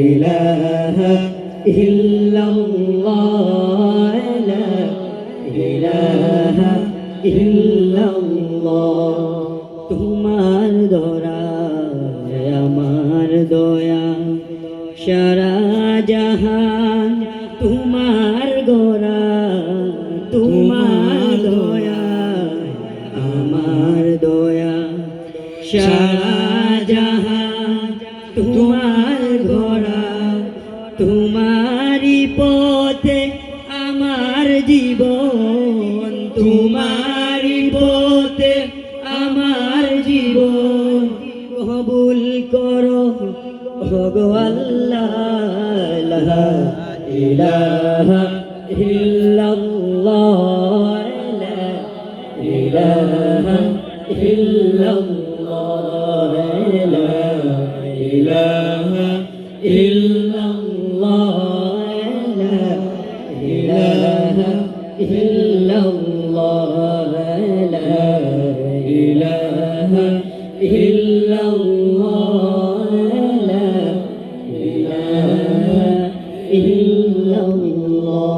ইলাহা ইল্লাল্লাহ লা ইলাহা ইল্লাল্লাহ তোমার দয়ায় আমার দয়া সারা জাহান তোমার গড়া তোমার দয়া আমার দয়া সারা জাহান তোমার গড়া তোমারই পথে আমার জীবন তোমারই পথে আমার জীবন কবুল করো ওগো আল্লাহ লা ইলাহা ইল্লাল্লাহ লা ইলাহা ইল্লাল্লাহ লা ইলাহা ইল্লাল্লাহ লা ইলাহা ইল্লাল্লাহ লা ইলাহা ইল্লাল্লাহ লা ইলাহা ইল্লাল্লাহ